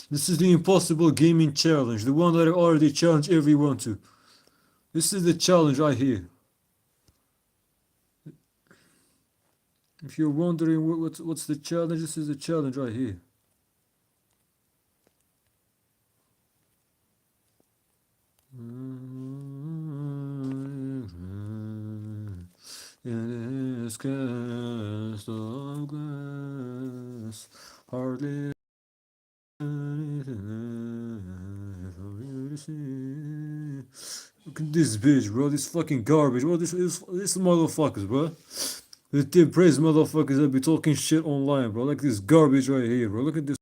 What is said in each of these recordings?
This is the impossible gaming challenge, the one that I already challenged everyone to. This is the challenge right here. If you're wondering what's the challenge, this is the challenge right here. In this cast of glass, hardly anything for you to see. Look at this bitch, bro. This fucking garbage, bro. This motherfuckers, bro. The depressed motherfuckers that be talking shit online, bro. Like this garbage right here, bro. Look at this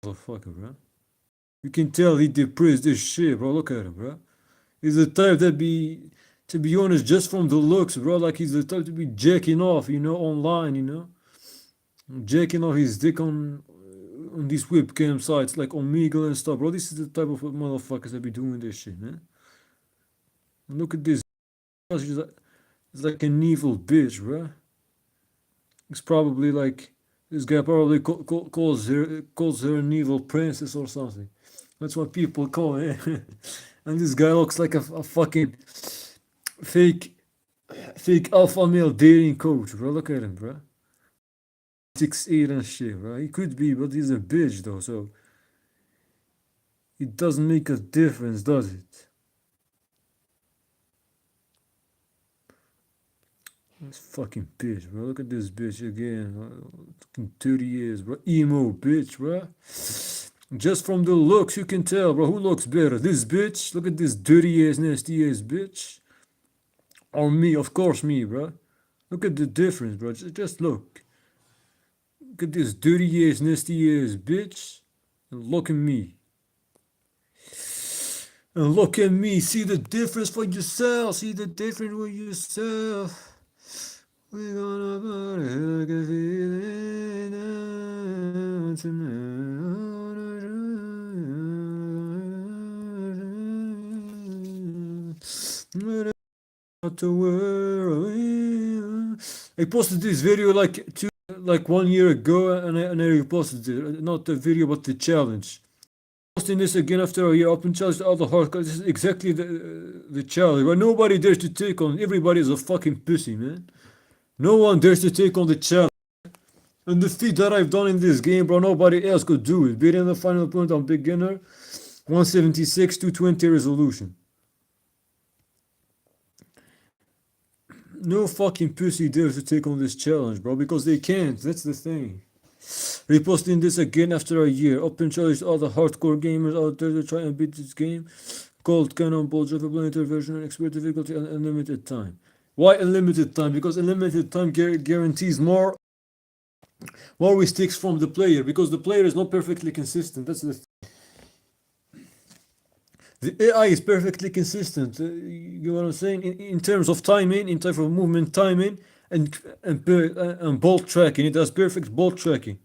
motherfucker, bro. You can tell he depressed as shit, bro. Look at him, bro. He's the type that be, to be honest, just from the looks, bro. Like he's the type to be jacking off, online, jacking off his dick on these webcam sites like Omegle and stuff, bro. This is the type of motherfuckers that be doing this shit, man. And look at this. She's like an evil bitch, bro. It's probably like this guy probably calls her an evil princess or something. That's what people call it. And this guy looks like a fucking fake alpha male dating coach, bro. Look at him, bro. 6'8" and shit, bro. He could be, but he's a bitch though, so it doesn't make a difference, does it? This fucking bitch, bro. Look at this bitch again. Fucking 30 years, bro. Emo bitch, bro. Just from the looks, you can tell, bro. Who looks better? This bitch? Look at this dirty ass, nasty ass bitch. Or me? Of course, me, bro. Look at the difference, bro. Just look. Look at this dirty ass, nasty ass bitch. And look at me. And look at me. See the difference for yourself. See the difference for yourself. We're gonna party like a feeling out tonight. To world. I posted this video like 1 year ago, and I reposted it. Not the video, but the challenge. Posting this again after a year. Open challenge to all the hardcore. This is exactly the challenge. But nobody dares to take on. Everybody is a fucking pussy, man. No one dares to take on the challenge. And the feat that I've done in this game, bro, nobody else could do it. Beating the final point on beginner, 176, 220 resolution. No fucking pussy dares to take on this challenge, bro, because they can't. That's the thing. Reposting this again after a year. Open challenge to all the hardcore gamers out there to try and beat this game. Called Cannonball, Java Planetary version, expert difficulty, and unlimited time. Why unlimited time? Because unlimited time guarantees more mistakes from the player, because the player is not perfectly consistent. That's the thing. The AI is perfectly consistent. You know what I'm saying? In terms of timing, in terms of movement timing, and bolt tracking, it has perfect bolt tracking,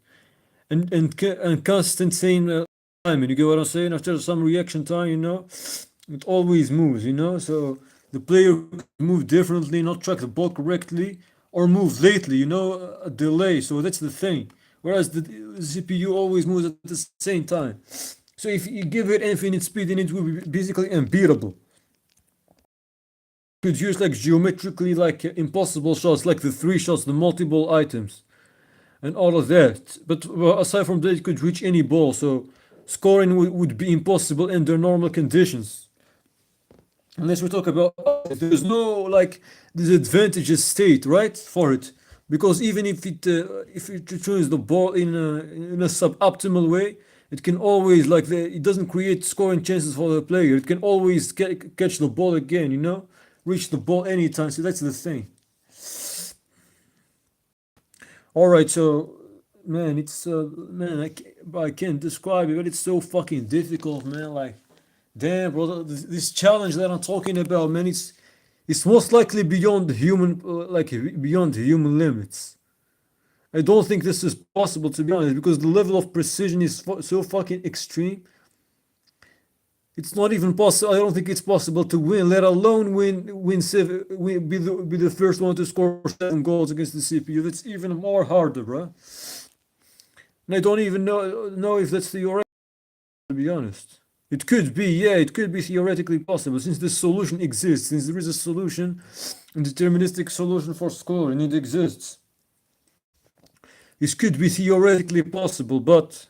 and constant same timing. You get what I'm saying? After some reaction time, it always moves. So the player could move differently, not track the ball correctly, or move lately, a delay. So that's the thing. Whereas the CPU always moves at the same time. So if you give it infinite speed, then it will be basically unbeatable. You could use like geometrically like impossible shots, like the 3 shots, the multiple items, and all of that. But aside from that, you could reach any ball. So scoring would be impossible under normal conditions. Unless we talk about there's no like disadvantageous state, right, for it, because even if it returns the ball in a suboptimal way, it can always it doesn't create scoring chances for the player. It can always catch the ball again, reach the ball anytime. So that's the thing. All right, so man, it's man, I can't describe it, but it's so fucking difficult, man. Like, damn, bro, this challenge that I'm talking about, man, it's most likely beyond human, beyond human limits. I don't think this is possible, to be honest, because the level of precision is so fucking extreme. It's not even possible. I don't think it's possible to win, let alone be the first one to score 7 goals against the CPU. That's even more harder, bro. And I don't even know if that's theoretical, to be honest. It could be, yeah, it could be theoretically possible, since the solution exists, since there is a solution, a deterministic solution for scoring, and it exists. This could be theoretically possible, but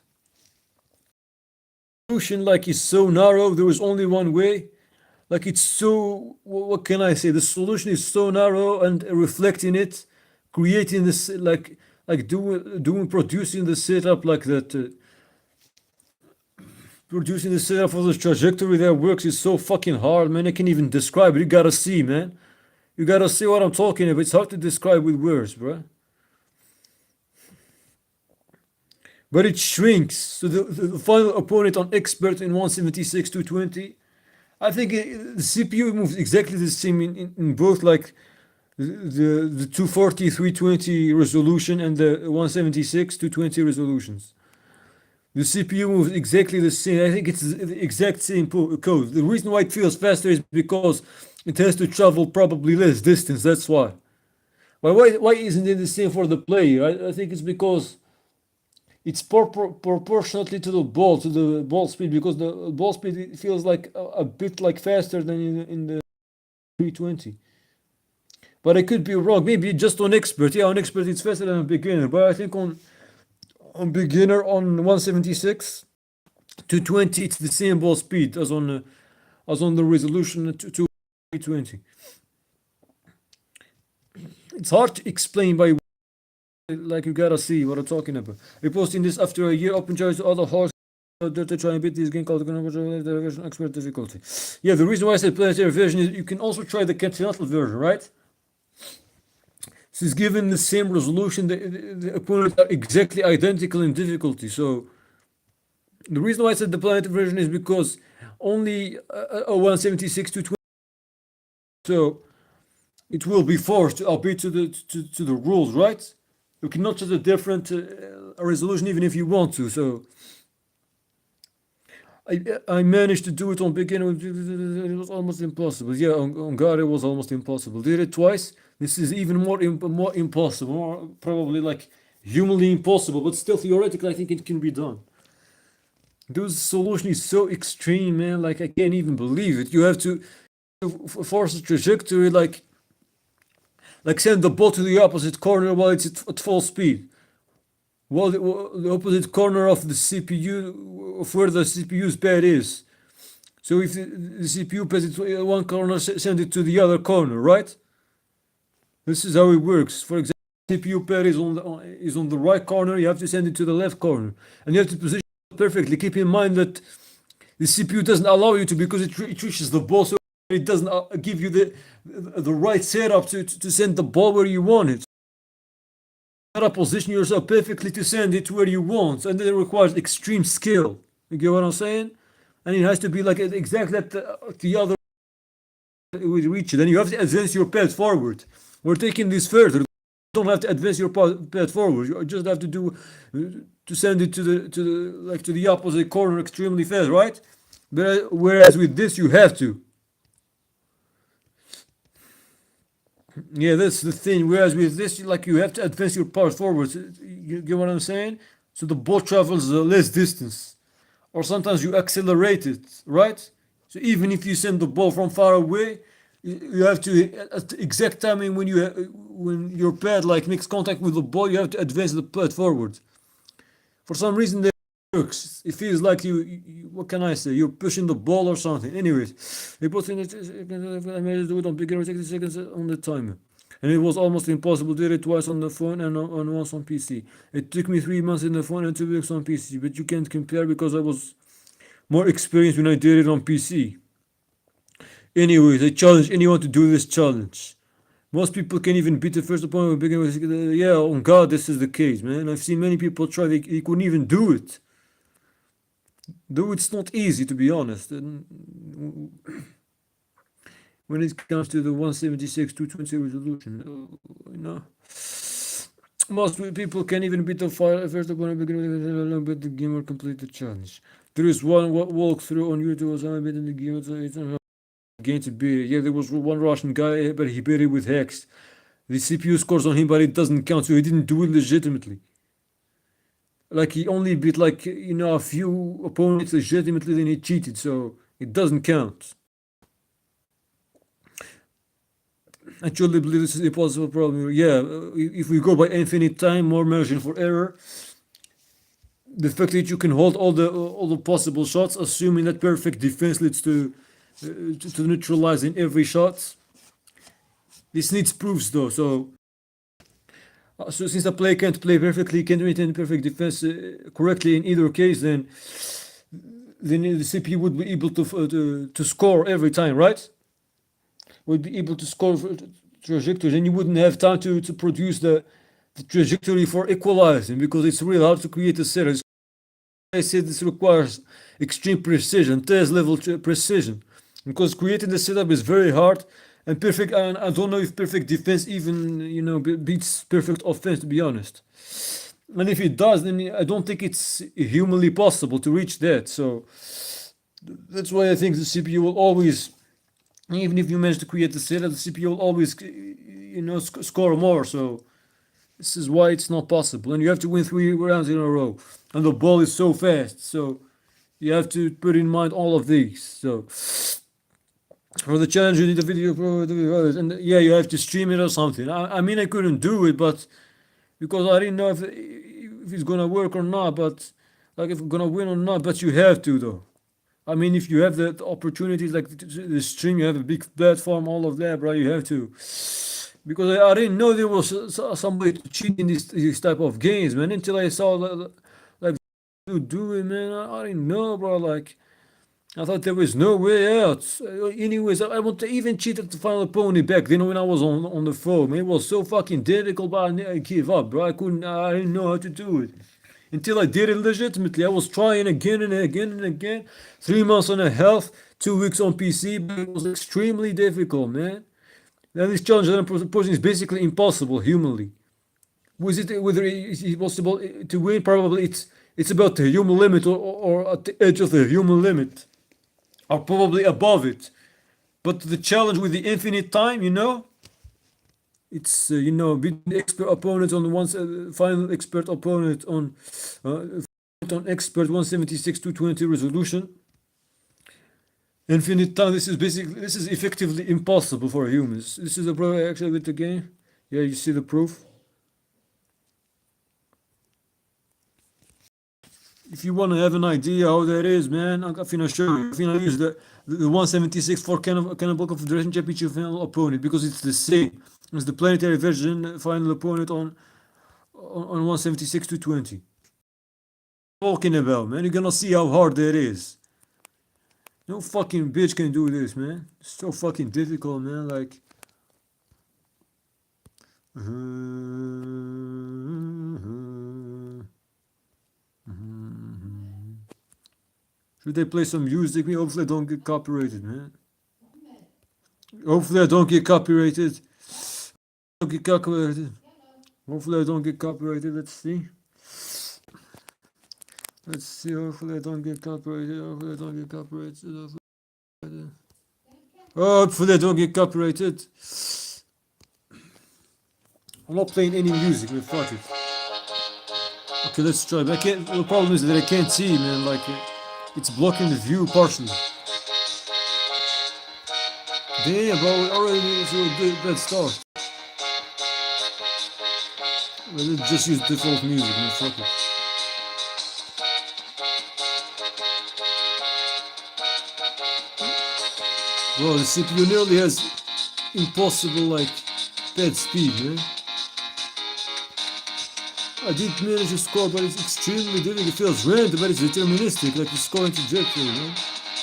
solution like is so narrow, there is only one way. Like it's so, what can I say? The solution is so narrow, and reflecting it, creating this like producing the setup like that. Producing the setup for the trajectory that works is so fucking hard, man. I can't even describe it. You gotta see, man. You gotta see what I'm talking about. It's hard to describe with words, bro. But it shrinks. So the final opponent on expert in 176 220. I think the CPU moves exactly the same in both, like the 240 320 resolution and the 176 220 resolutions. The CPU moves exactly the same. I think it's the exact same code. The reason why it feels faster is because it has to travel probably less distance. That's why. But why isn't it the same for the player? I think it's because it's proportionately to the ball speed, because the ball speed feels like a bit like faster than in the 320. But I could be wrong. Maybe just on expert. Yeah, on expert it's faster than a beginner. But I think on beginner on 176 220 it's the same ball speed as on the resolution to 320. It's hard to explain by, like, you gotta see what I'm talking about. Reposting this after a year, open charge to other horse to try and beat this game called the expert difficulty. Yeah, the reason why I said planetary version is you can also try the continental version, right? This is given the same resolution, the opponents are exactly identical in difficulty. So the reason why I said the planetary version is because only a 176 to 20, so it will be forced to obey to the rules, right? You cannot choose a different resolution even if you want to. So I managed to do it on beginner. It was almost impossible. Yeah, on God it was almost impossible. Did it twice. This is even more impossible. More, probably like humanly impossible, but still theoretically I think it can be done. This solution is so extreme, man. Like I can't even believe it. You have to force a trajectory, like send the ball to the opposite corner while it's at full speed. Well, the opposite corner of the CPU, of where the CPU's pad is. So if the CPU pads it to one corner, send it to the other corner, right? This is how it works. For example, CPU pad is on the right corner. You have to send it to the left corner, and you have to position it perfectly. Keep in mind that the CPU doesn't allow you to, because it reaches the ball, so it doesn't give you the right setup to send the ball where you want it. You gotta position yourself perfectly to send it where you want, and it requires extreme skill. You get what I'm saying? And it has to be like exactly at the other would reach it. Then you have to advance your pad forward. We're taking this further. You don't have to advance your pad forward. You just have to do to send it to the opposite corner extremely fast, right? But whereas with this you have to. Yeah, that's the thing. Whereas with this, like, you have to advance your part forward. You get what I'm saying? So the ball travels less distance, or sometimes you accelerate it, right? So even if you send the ball from far away, you have to, at the exact timing when when your pad like makes contact with the ball, you have to advance the pad forward. For some reason that works. It feels like you what can I say? You're pushing the ball or something. Anyways, they both think I managed to do it on beginner 60 seconds on the timer. And it was almost impossible. Did it twice on the phone and once on PC. It took me 3 months in the phone and 2 weeks on PC, but you can't compare because I was more experienced when I did it on PC. Anyways, I challenge anyone to do this challenge. Most people can even beat the first opponent with beginner. Yeah, on God, this is the case, man. I've seen many people try. They couldn't even do it. Though it's not easy, to be honest. And when it comes to the 176 220 resolution, most people can even beat the first opponent beginner, but the game will complete the challenge. There is one walkthrough on YouTube as I beat in the game. So it's going to be, yeah, there was one Russian guy, but he beat it with hacks. The CPU scores on him, but it doesn't count, so he didn't do it legitimately. like he only beat like a few opponents legitimately, then he cheated, so it doesn't count. I truly believe this is a possible problem. Yeah, if we go by infinite time, more margin for error. The fact that you can hold all the possible shots, assuming that perfect defense leads to neutralizing every shot. This needs proofs though. So since a player can't play perfectly, can't maintain perfect defense correctly in either case, then the CPU would be able to score every time, right? Would be able to score trajectories, and you wouldn't have time to produce the trajectory for equalizing, because it's really hard to create a series. I said this requires extreme precision, test level precision, because creating the setup is very hard. And perfect, and I don't know if perfect defense even beats perfect offense, to be honest. And if it does, then I don't think it's humanly possible to reach that. So that's why I think the CPU will always, even if you manage to create the setup, the CPU will always score more. So this is why it's not possible, and you have to win 3 rounds in a row, and the ball is so fast. So you have to put in mind all of these. So for the challenge, you need a video, and yeah, you have to stream it or something. I mean, I couldn't do it, but because I didn't know if it's gonna work or not, but like if I'm gonna win or not. But you have to though. I mean, if you have the opportunities like the stream, you have a big platform, all of that, bro. You have to, because I didn't know there was some way to cheat in this type of games, man. Until I saw like to do it, man. I didn't know, bro. Like I thought there was no way out. Anyways, I want to even cheat at the final opponent back then when I was on the phone. Man, it was so fucking difficult, but I gave up, bro. I didn't know how to do it until I did it legitimately. I was trying again and again and again. 3 months on a health, 2 weeks on PC, but it was extremely difficult, man. And this challenge that I'm proposing is basically impossible humanly. Whether it's possible to win? Probably it's about the human limit, or at the edge of the human limit, or probably above it. But the challenge with the infinite time, it's beating expert opponent on the final expert opponent on expert 176 220 resolution. Infinite time. This is effectively impossible for humans. This is a proof actually with the game. Yeah, you see the proof. If you want to have an idea how that is, man, I'm gonna show you. I'm gonna use the 176 for Cannonball Confederation Championship final opponent, because it's the same as the planetary version final opponent on 176 220. Talking about, man, you're gonna see how hard that is. No fucking bitch can do this, man. It's so fucking difficult, man. Like, should they play some music? Hopefully I don't get copyrighted, man. Hopefully I don't get copyrighted. Hopefully I don't get copyrighted. Let's see. Hopefully I don't get copyrighted. Hopefully I don't get copyrighted. I'm not playing any music, man. Fuck it. Okay, let's try. But the problem is that I can't see, man. Like, it's blocking the view partially. Damn, bro, we already to a good bad start. Let's just use default music, man. Fuck it. Bro, the CPU nearly has impossible, like, bad speed, man. I did manage to score, but it's extremely difficult. It feels random, but it's deterministic, like the scoring trajectory, man.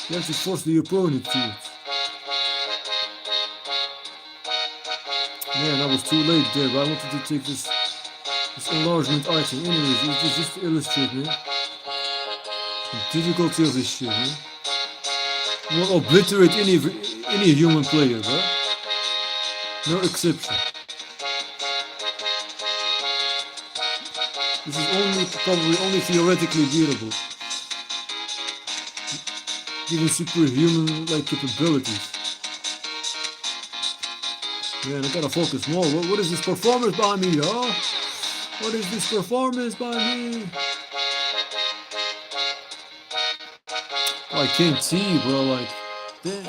You have to force the opponent to it. Man, I was too late there, but I wanted to take this enlargement item. Anyways, it was just to illustrate, man, the difficulty of this shit, man. You will obliterate any human player, bro. No exception. This is probably only theoretically beatable, given superhuman-like capabilities. Man, I gotta focus more. What is this performance by me, huh? What is this performance by me? I can't see, bro. Like, damn.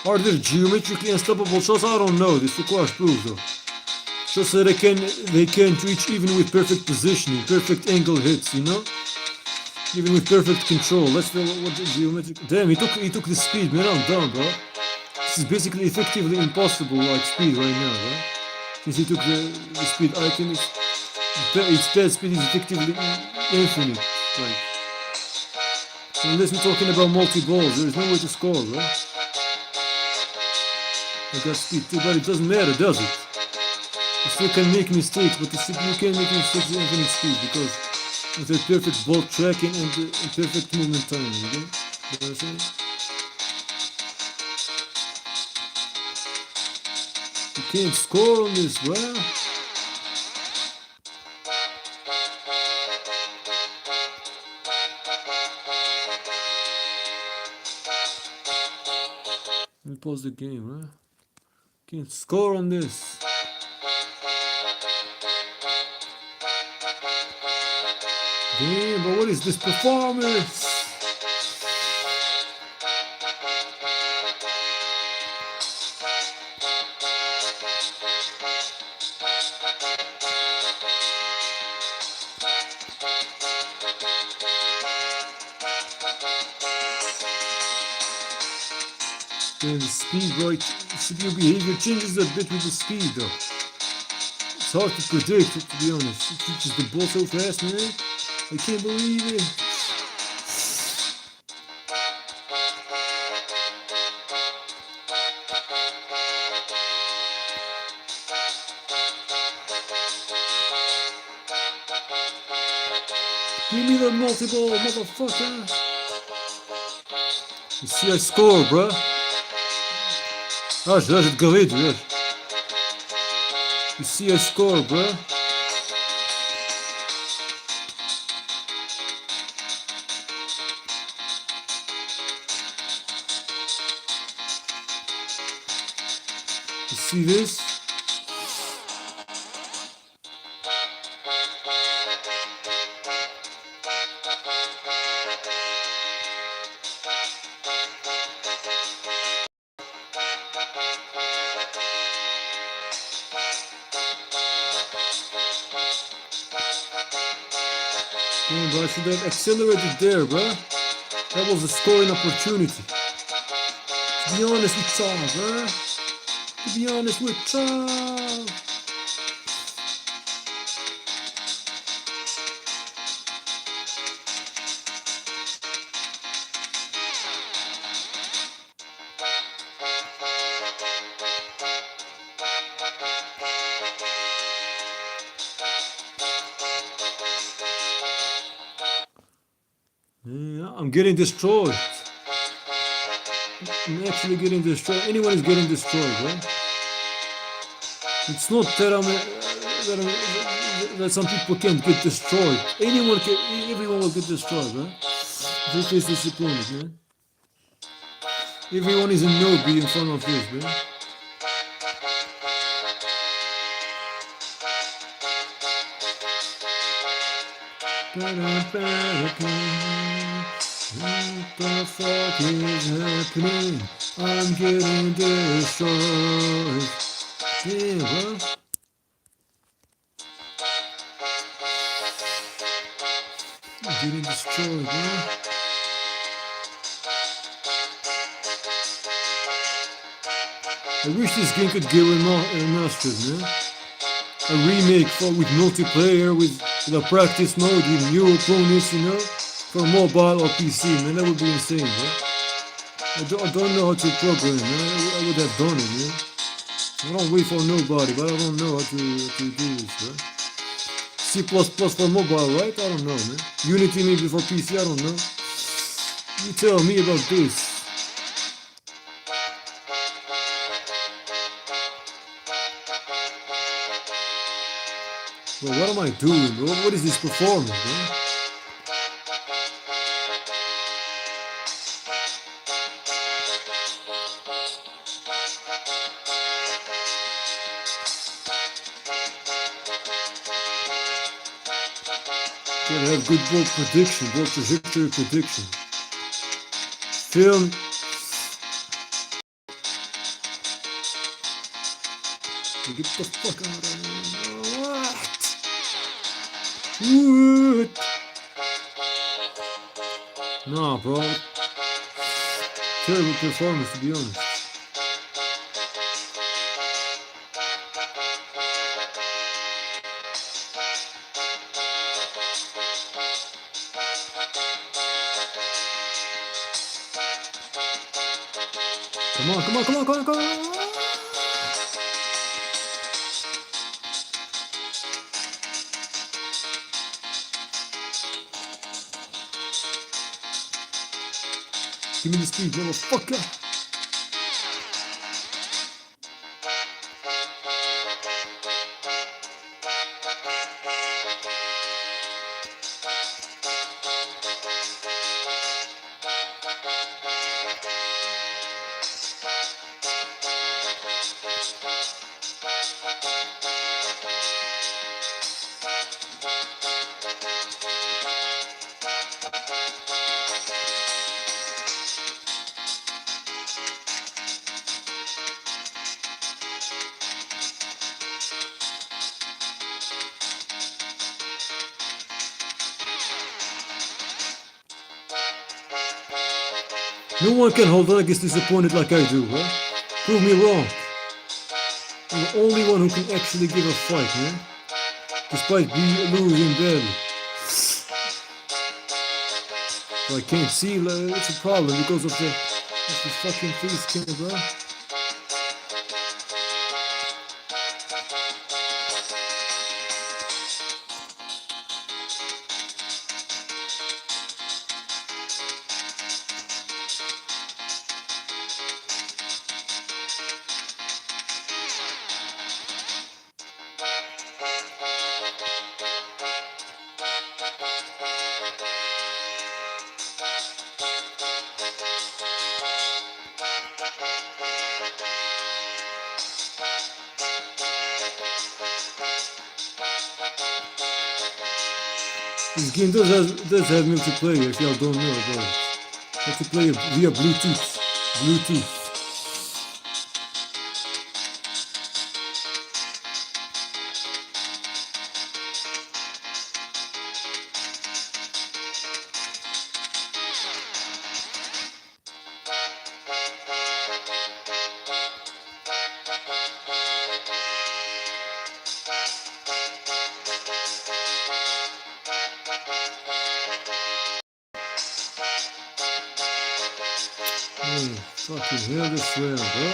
Are there geometrically unstoppable shots? I don't know. This requires proof, though. Shots that they can't reach even with perfect positioning, perfect angle hits, you know? Even with perfect control. Let's know what the geometric. Damn, he took the speed, man. I'm done, bro. This is basically effectively impossible, like speed right now, bro. Since he took the speed item, its bad speed is effectively infinite. Like, unless we're talking about multi-balls, there is no way to score, bro. I got speed too, but it doesn't matter, does it? You still can make mistakes, but you can't make mistakes with infinite speed because with a perfect ball tracking and perfect movement timing, you know what I'm saying? You can't score on this, bro. Let me pause the game, bro. Can't score on this. Damn, but what is this performance? And the speed, bro, your behavior changes a bit with the speed, though. It's hard to predict, to be honest. It reaches the ball so fast, man. I can't believe it. Give me the multi-ball, motherfucker. You see, I score, bro. Раш het говорит, видишь? You see, I score, bro. You see this? Damn, bro, I should have accelerated there, bro. That was a scoring opportunity. To be honest with Tom, bro. To be honest with Tom. Yeah, I'm getting destroyed. I'm actually getting destroyed. Anyone is getting destroyed, bro. It's not that some people can't get destroyed. Everyone will get destroyed, bro. If they face this opponent, man. Everyone is a no be in front of this, bro. What the fuck is happening? I'm getting destroyed. Yeah, bro. I'm getting destroyed, bro. I wish this game could get remastered, man. A remake with multiplayer, with a practice mode, with new opponents, you know, for mobile or PC, man. That would be insane, bro. I don't know how to program, man. I would have done it, man. I don't wait for nobody, but I don't know how to do this, bro. C++ for mobile, right? I don't know, man. Unity maybe for PC, I don't know. You tell me about this. Bro, what am I doing, bro? What is this performance, bro? Gotta have good ball prediction, ball trajectory prediction. Film. Get the fuck out of here. What? Nah, bro. Terrible performance, to be honest. Come on, come on, come on, come on, come on. Give me the speed, motherfucker. No one can hold on against disappointed like I do, huh? Prove me wrong. I'm the only one who can actually give a fight, man. Despite losing badly. So I can't see, it's a problem because of the fucking face cam, bro. This game does have multiplayer, if y'all don't know about it. Multiplayer via Bluetooth. Oh, fucking hell, this round, bro.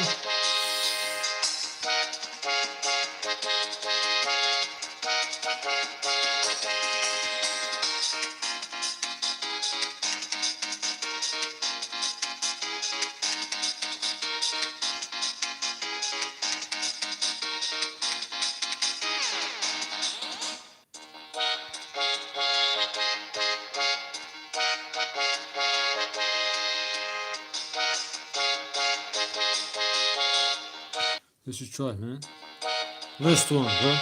Let's just try, man. Last one, bro.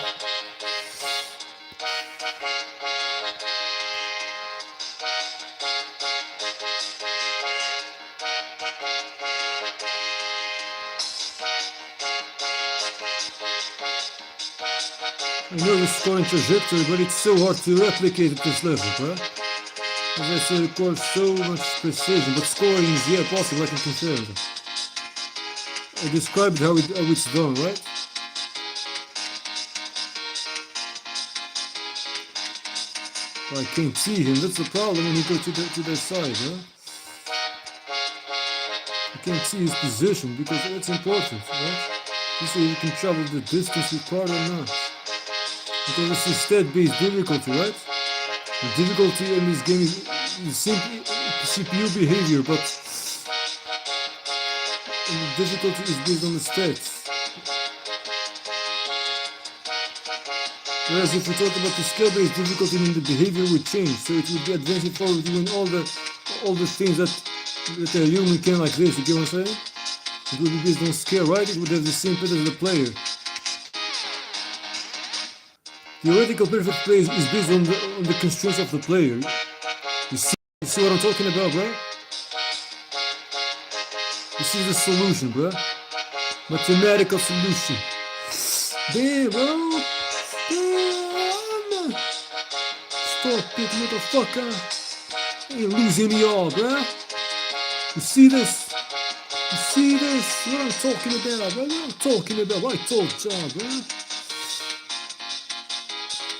I know the scoring trajectory, but it's so hard to replicate at this level, bro. As I said, it requires so much precision, but scoring is, yeah, possible, I can confirm. I described how it's done, right? I can't see him, that's the problem when you go to the side, huh? I can't see his position because that's important, right? You see, you can travel the distance required or not. Because it's a stat-based difficulty, right? The difficulty in this game is simply CPU behavior, but the difficulty is based on the stats. Whereas if we talk about the skill-based difficulty, then the behavior would change. So it would be advancing forward doing all the things that a human can like this. You get what I'm saying? It would be based on skill, right? It would have the same pattern as the player. theoretical perfect play is based on the constraints of the player. You see what I'm talking about, bro? This is the solution, bro. Mathematical solution. Damn, bro. Damn. Stop it, motherfucker. Ain't losing y'all, bro. You see this? You see this? What I'm talking about, bro? What I'm talking about? I told y'all, bro.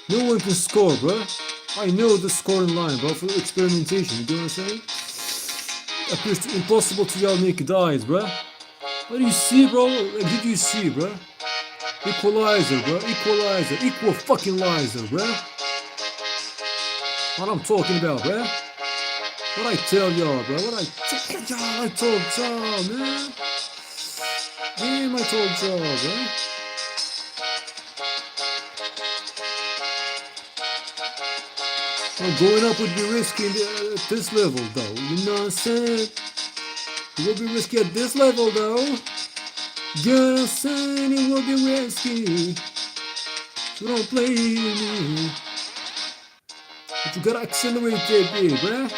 No one can score, bro. I know the scoring line, bro, for experimentation. You know what I'm saying? Appears impossible to y'all naked eyes, bro. What do you see, bro? What did you see, bro? Equalizer, bro. Equalizer. Equal fucking lizer, bro. What I'm talking about, bro? What I tell y'all, bro? What I told y'all, man. Damn, I told y'all, bro. Well, going up would be risky at this level, though. You know what I'm saying? It would be risky at this level, though. You know what I'm saying? It would be risky. So don't play with me. But you gotta accelerate that bit, bruh.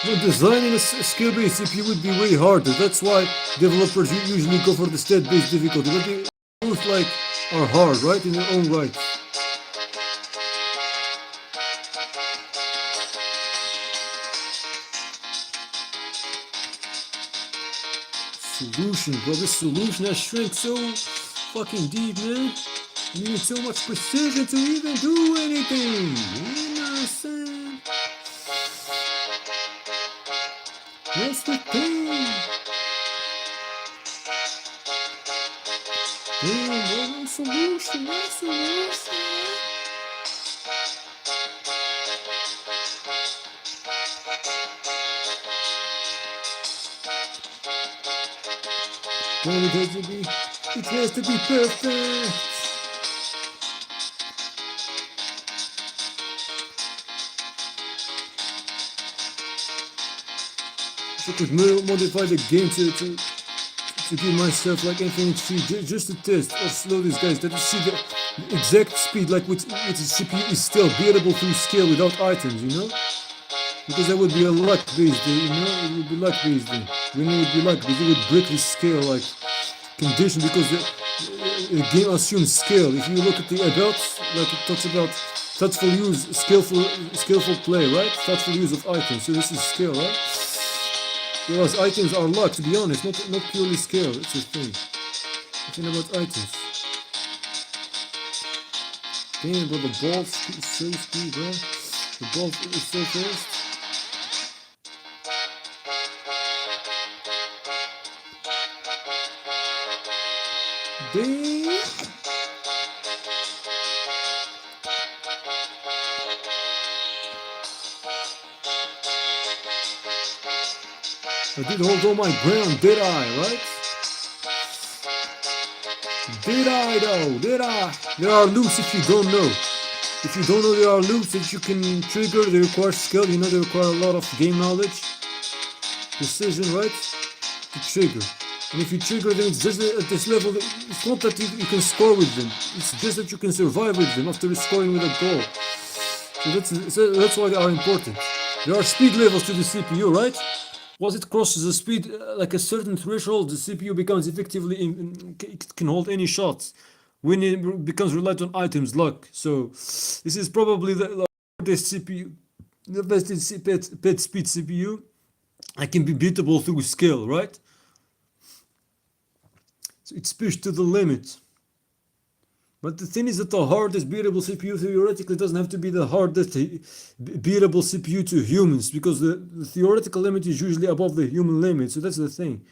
Well, designing a skill-based CPU would be way harder. That's why developers usually go for the stat-based difficulty. But they both like are hard, right, in their own right. Solution, bro. This solution has shrank so fucking deep, man. You need so much precision to even do anything. You know what I'm saying? That's the thing. Damn, no solution, no solution. Well, it has to be perfect. I could modify the game to give myself like infinite speed just to test or slow these guys. That you see the exact speed, like with the CPU is still beatable through scale without items, you know? Because that would be a luck-based, you know? It would be luck-based. When it would be luck, because it would break the scale like condition. Because the game assumes scale. If you look at the about, like it talks about thoughtful use, skillful play, right? Thoughtful use of items. So this is scale, right? Whereas items are luck, to be honest, not purely skill. It's a thing. It's thing about items. Damn, but the ball is so speed, bro. The ball is so fast. Damn. I did hold on my ground, did I, right? Did I though? Did I? There are loops if you don't know. If you don't know there are loops that you can trigger, they require skill, you know, they require a lot of game knowledge. Precision, right? To trigger. And if you trigger them, it's just at this level, it's not that you can score with them. It's just that you can survive with them after scoring with a goal. So that's why they are important. There are speed levels to the CPU, right? Once it crosses the speed, like a certain threshold, the CPU becomes effectively, it can hold any shots. When it becomes reliant on items, luck. So this is probably the best CPU, the best pet speed CPU. I can be beatable through skill, right? So it's pushed to the limit. But the thing is that the hardest beatable CPU theoretically doesn't have to be the hardest beatable CPU to humans, because the theoretical limit is usually above the human limit. So that's the thing.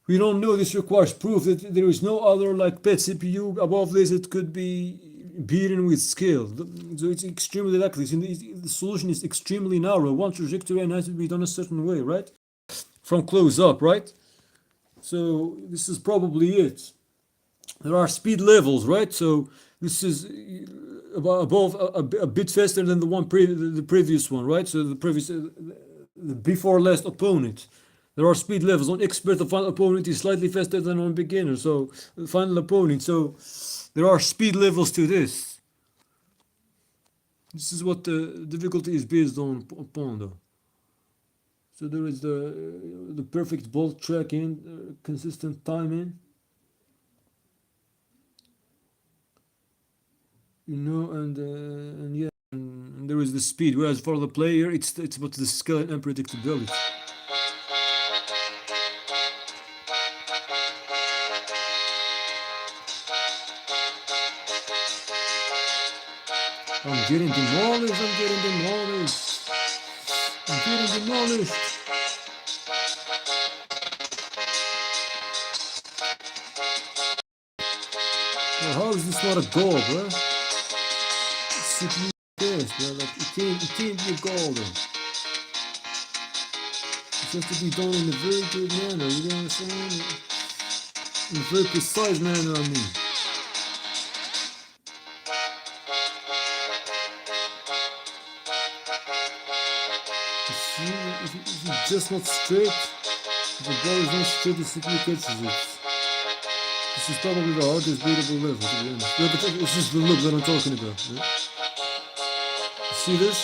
We don't know. This requires proof that there is no other like pet CPU above this that could be beaten with skill. So it's extremely likely. So the solution is extremely narrow. One trajectory and has to be done a certain way, right? From close up, right? So this is probably it. There are speed levels, right? So this is above a bit faster than the previous one, right? So the previous the before last opponent. There are speed levels. On expert, the final opponent is slightly faster than on beginner. So the final opponent. So there are speed levels to this. This is what the difficulty is based upon, though. So there is the perfect ball tracking, consistent timing. You know, and yeah, and there is the speed. Whereas for the player, it's about the skill and unpredictability. I'm getting demolished. I'm getting demolished. I'm getting demolished. Well, how is this not a goal, bro? CPU this, bro. Like it can't be a goal, though. It has to be done in a very good manner. You know what I'm saying? In a very precise manner, I mean. If it's just not straight, if the ball is not straight, the CPU catches it. This is probably the hardest beatable level, to be honest. Look, this is the look that I'm talking about. Yeah? You see this?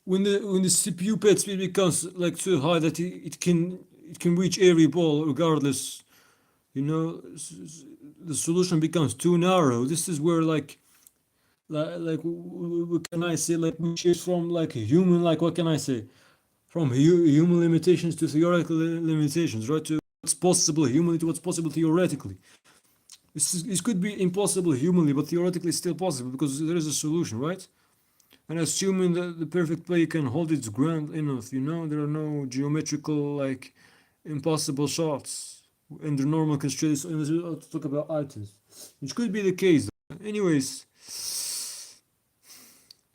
When the CPU pad speed becomes like too high that it can reach every ball regardless, you know, the solution becomes too narrow. This is where what can I say, like we shift from like a human, like what can I say, from human limitations to theoretical limitations, right? To what's possible humanly to what's possible theoretically. This could be impossible humanly, but theoretically it's still possible because there is a solution, right? And assuming that the perfect play can hold its ground enough, you know, there are no geometrical like impossible shots under normal constraints. And let's talk about items, which could be the case. Anyways,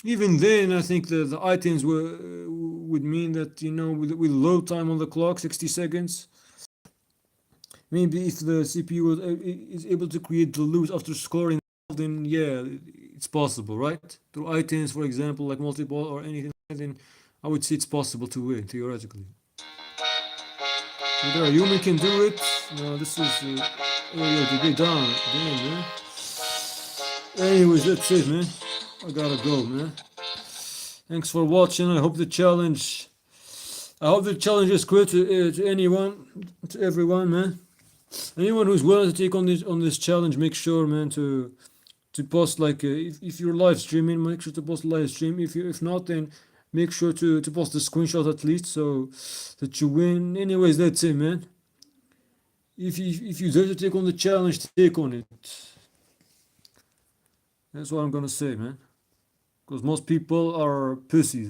even then, I think the items would mean that, you know, with load time on the clock, 60 seconds. Maybe if the CPU is able to create the loop after scoring, then yeah, it's possible, right? Through items, for example, like multi-ball or anything, then I would say it's possible to win, theoretically. Whether a human can do it, no, this is area to be done. Damn, man. Anyways, that's it, man. I gotta go, man. Thanks for watching. I hope the challenge is clear to anyone, to everyone, man. Anyone who's willing to take on this challenge, make sure, man, to post like if you're live streaming, make sure to post live stream. If not, then make sure to post the screenshot at least so that you win. Anyways, that's it, man. If you dare to take on the challenge, take on it. That's what I'm gonna say, man. Because most people are pussies.